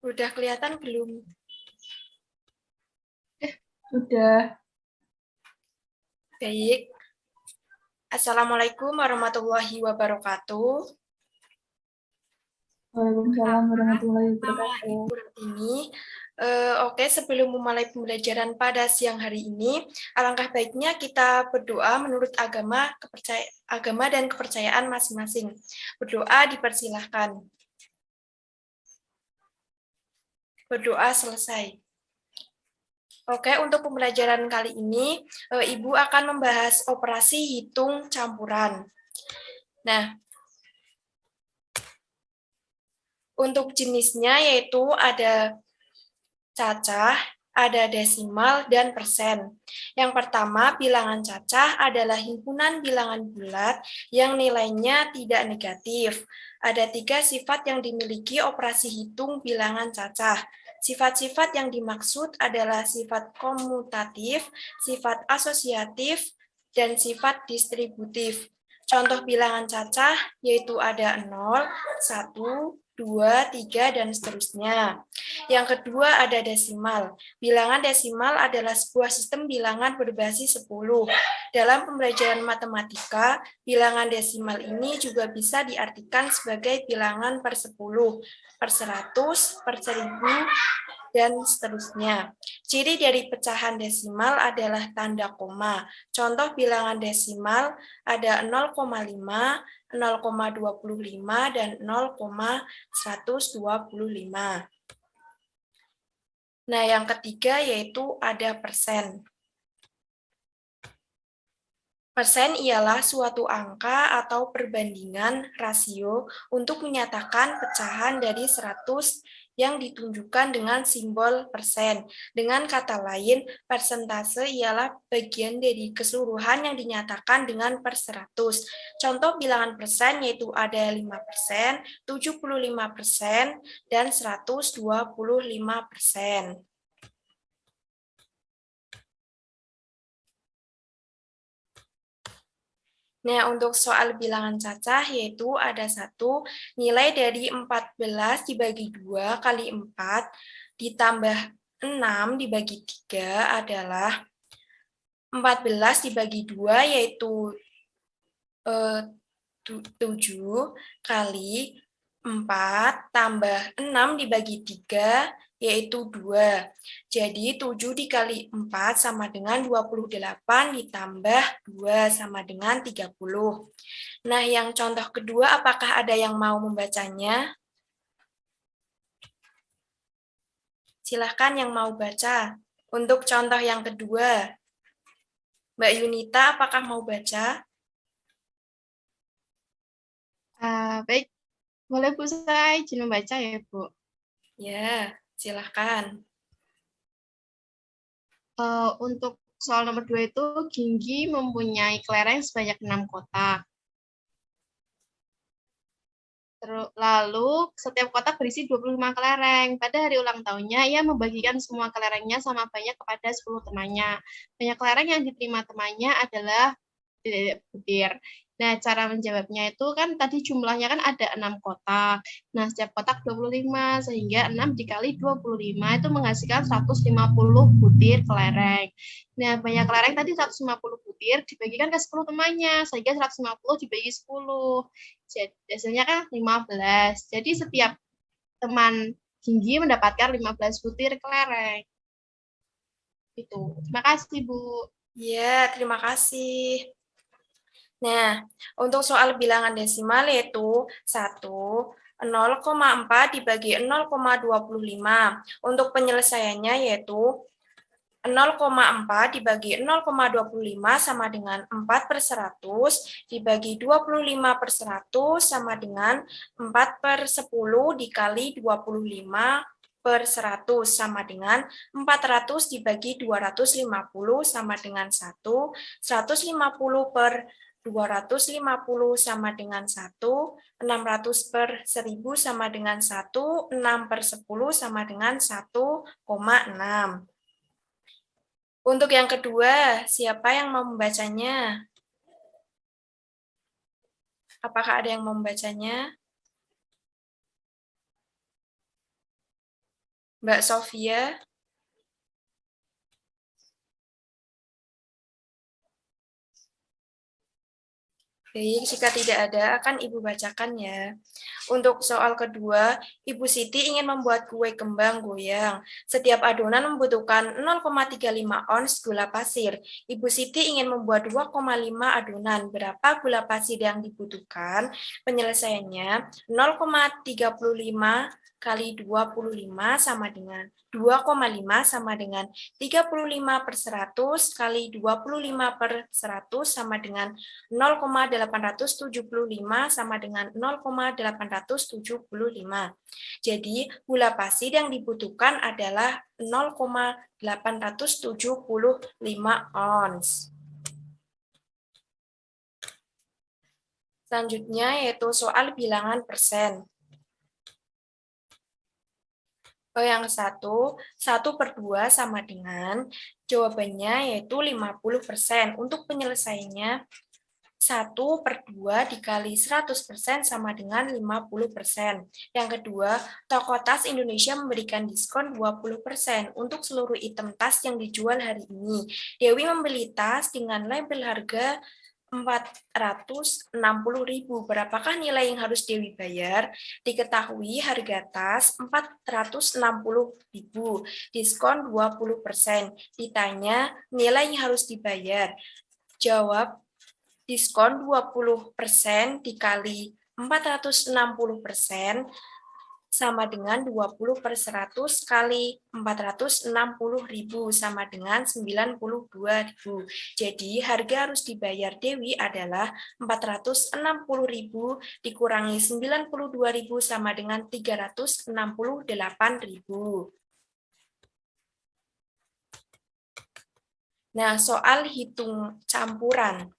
Udah kelihatan belum? Sudah. Baik. Assalamualaikum warahmatullahi wabarakatuh. Waalaikumsalam warahmatullahi Nama wabarakatuh. Ibu Ratini. Oke, sebelum memulai pembelajaran pada siang hari ini, alangkah baiknya kita berdoa menurut agama dan kepercayaan masing-masing. Berdoa dipersilahkan. Berdoa selesai. Oke, untuk pembelajaran kali ini, Ibu akan membahas operasi hitung campuran. Nah, untuk jenisnya yaitu ada cacah, ada desimal, dan persen. Yang pertama, bilangan cacah adalah himpunan bilangan bulat yang nilainya tidak negatif. Ada 3 sifat yang dimiliki operasi hitung bilangan cacah. Sifat-sifat yang dimaksud adalah sifat komutatif, sifat asosiatif, dan sifat distributif. Contoh bilangan cacah yaitu ada 0, 1, 2, 3, dan seterusnya. Yang kedua ada desimal. Bilangan desimal adalah sebuah sistem bilangan berbasis 10. Dalam pembelajaran matematika, bilangan desimal ini juga bisa diartikan sebagai bilangan per 10, per 100, per 1000, dan seterusnya. Ciri dari pecahan desimal adalah tanda koma. Contoh bilangan desimal ada 0,5, 0,25, dan 0,125. Nah, yang ketiga yaitu ada persen. Persen ialah suatu angka atau perbandingan rasio untuk menyatakan pecahan dari 100 yang ditunjukkan dengan simbol persen. Dengan kata lain, persentase ialah bagian dari keseluruhan yang dinyatakan dengan per 100. Contoh bilangan persen yaitu ada 5%, 75%, dan 125%. Nah, untuk soal bilangan cacah yaitu ada 1, nilai dari 14 dibagi 2 kali 4 ditambah 6 dibagi 3 adalah 14 dibagi 2 yaitu 7 kali 4 tambah 6 dibagi 3 yaitu 2. Jadi 7 dikali 4 sama dengan 28 ditambah 2 sama dengan 30. Nah, yang contoh kedua apakah ada yang mau membacanya? Silahkan yang mau baca. Untuk contoh yang kedua, Mbak Yunita apakah mau baca? Baik, boleh Bu saya izin membaca ya Bu? Ya, silahkan. Untuk soal nomor 2 itu, Ginggi mempunyai kelereng sebanyak 6 kotak. Lalu, setiap kotak berisi 25 kelereng. Pada hari ulang tahunnya, ia membagikan semua kelerengnya sama banyak kepada 10 temannya. Banyak kelereng yang diterima temannya adalah butir. Nah, cara menjawabnya itu kan tadi jumlahnya kan ada 6 kotak. Nah, setiap kotak 25, sehingga 6 dikali 25 itu menghasilkan 150 butir kelereng. Nah, banyak kelereng tadi 150 butir dibagikan ke 10 temannya, sehingga 150 dibagi 10. Jadi, hasilnya kan 15. Jadi, setiap teman Ginggi mendapatkan 15 butir kelereng. Itu. Terima kasih, Bu. Ya, terima kasih. Nah, untuk soal bilangan desimal yaitu 1, 0,4 dibagi 0,25. Untuk penyelesaiannya yaitu 0,4 dibagi 0,25 sama dengan 4 per 100, dibagi 25 per 100 sama dengan 4 per 10 dikali 25 per 100 sama dengan 400 dibagi 250 sama dengan 1, 150 per 250 sama dengan 1, 600 per 1000 sama dengan 1, 6 per 10 sama dengan 1,6. Untuk yang kedua, siapa yang mau membacanya? Apakah ada yang mau membacanya? Mbak Sofia. Baik, jika tidak ada, akan Ibu bacakan ya. Untuk soal kedua, Ibu Siti ingin membuat kue kembang goyang. Setiap adonan membutuhkan 0,35 ons gula pasir. Ibu Siti ingin membuat 2,5 adonan. Berapa gula pasir yang dibutuhkan? Penyelesaiannya 0,35 kali 25 sama dengan 2,5 sama dengan 35/100 kali 25/100 sama dengan 0,875 sama dengan 0,875. Jadi, gula pasir yang dibutuhkan adalah 0,875 ons. Selanjutnya yaitu soal bilangan persen. Yang satu, 1/2 sama dengan, jawabannya yaitu 50%. Untuk penyelesaiannya, 1/2 dikali 100% sama dengan 50%. Yang kedua, toko tas Indonesia memberikan diskon 20% untuk seluruh item tas yang dijual hari ini. Dewi membeli tas dengan label harga 460.000. Berapakah nilai yang harus Dewi bayar? Diketahui harga tas 460.000, diskon 20%. Ditanya nilai yang harus dibayar. Jawab, diskon 20% dikali 460% sama dengan 20/100 kali 460.000 sama dengan 92.000. Jadi harga harus dibayar Dewi adalah 460.000 dikurangi 92.000 sama dengan 368.000. Nah, soal hitung campuran.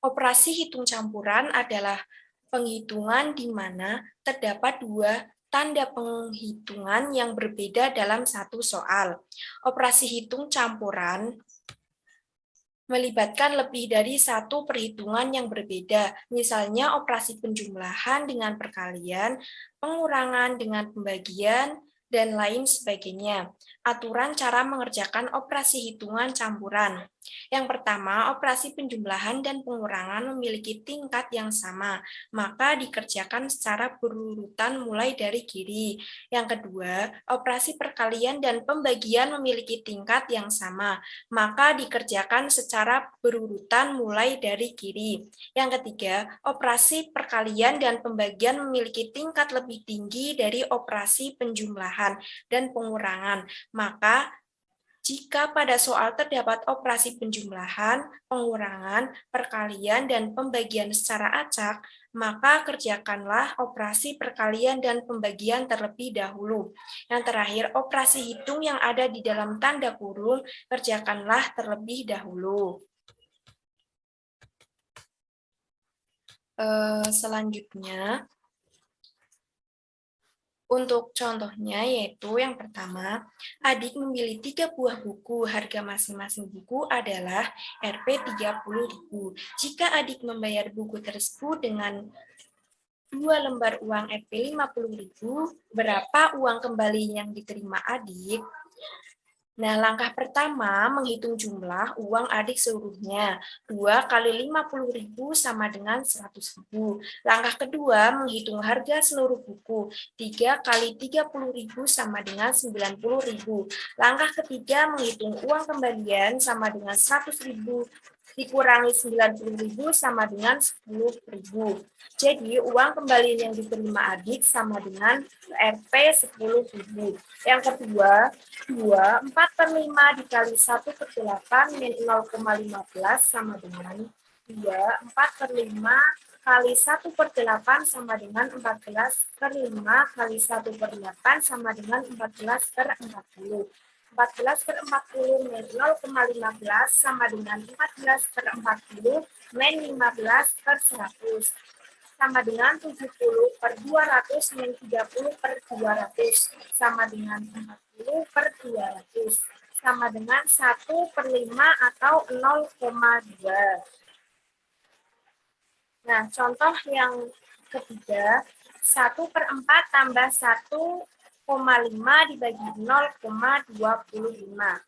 Operasi hitung campuran adalah penghitungan di mana terdapat dua tanda penghitungan yang berbeda dalam satu soal. Operasi hitung campuran melibatkan lebih dari satu perhitungan yang berbeda, misalnya operasi penjumlahan dengan perkalian, pengurangan dengan pembagian, dan lain sebagainya. Aturan cara mengerjakan operasi hitungan campuran. Yang pertama, operasi penjumlahan dan pengurangan memiliki tingkat yang sama, maka dikerjakan secara berurutan mulai dari kiri. Yang kedua, operasi perkalian dan pembagian memiliki tingkat yang sama, maka dikerjakan secara berurutan mulai dari kiri. Yang ketiga, operasi perkalian dan pembagian memiliki tingkat lebih tinggi dari operasi penjumlahan dan pengurangan, maka jika pada soal terdapat operasi penjumlahan, pengurangan, perkalian, dan pembagian secara acak, maka kerjakanlah operasi perkalian dan pembagian terlebih dahulu. Yang terakhir, operasi hitung yang ada di dalam tanda kurung, kerjakanlah terlebih dahulu. Selanjutnya, untuk contohnya yaitu yang pertama, adik memilih 3 buah buku, harga masing-masing buku adalah Rp30.000. Jika adik membayar buku tersebut dengan 2 lembar uang Rp50.000, berapa uang kembali yang diterima adik? Nah, langkah pertama menghitung jumlah uang adik seluruhnya. 2 kali 50.000 sama dengan 100.000. Langkah kedua menghitung harga seluruh buku. 3 kali 30.000 sama dengan 90.000. Langkah ketiga menghitung uang kembalian sama dengan 100.000 dikurangi 90.000 sama dengan 10.000. Jadi uang kembalian yang diterima adik sama dengan Rp10.000. Yang kedua, 4/5 dikali 1/8 min 0,15 sama dengan 4/5 kali 1/8 sama dengan 14/5 kali 1/8 sama dengan 14/40. 14/40 min 0,15 sama dengan 14/40 min 15/100 sama dengan 70/200 min 30/200 sama dengan 40/200 sama dengan 1/5 atau 0,2. Nah, contoh yang ketiga, 1/4 tambah 1 dibagi 0,25.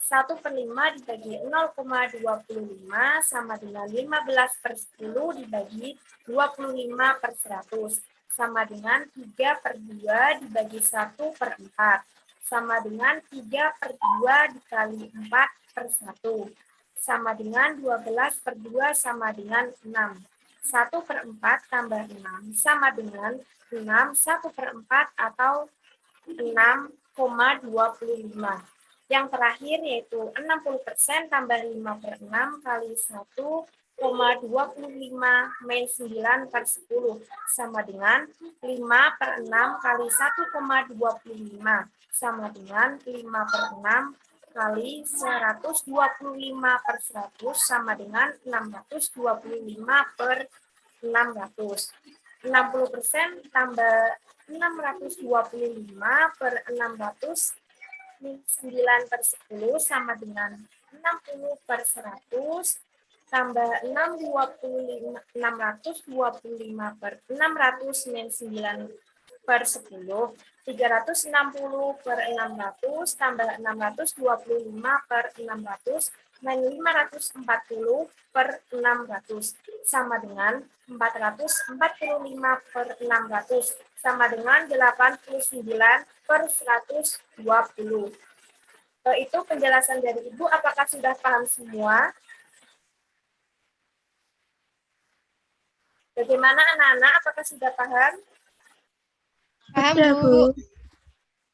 1/5 dibagi 0,25 sama dengan 15/10 dibagi 25/100 sama dengan 3/2 dibagi 1/4 sama dengan 3/2 dikali 4/1 sama dengan 12/2 sama dengan 6. 1/4 tambah 6 sama dengan 6 1/4 atau 6,25. Yang terakhir yaitu 60% tambah 5/6 kali 1,25 min 9/10 sama dengan 5/6 kali 1,25 sama dengan 5/6 kali 125/100 sama dengan 625/600. 60% tambah 625/600 9/10 sama dengan 60/100 tambah 625/600 min 9/10 360/600 tambah 625/600 min 540/600 sama dengan 445/600 sama dengan 89/120. Itu penjelasan dari Ibu. Apakah sudah paham semua? Bagaimana anak-anak? Apakah sudah paham? Paham, Bu.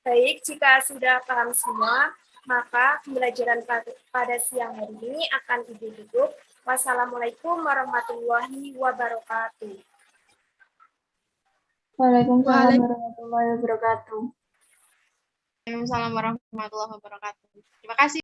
Baik, jika sudah paham semua, maka pembelajaran pada siang hari ini akan Ibu tutup. Wassalamualaikum warahmatullahi wabarakatuh. Waalaikumsalam warahmatullahi wabarakatuh. Waalaikumsalam warahmatullahi wabarakatuh. Terima kasih.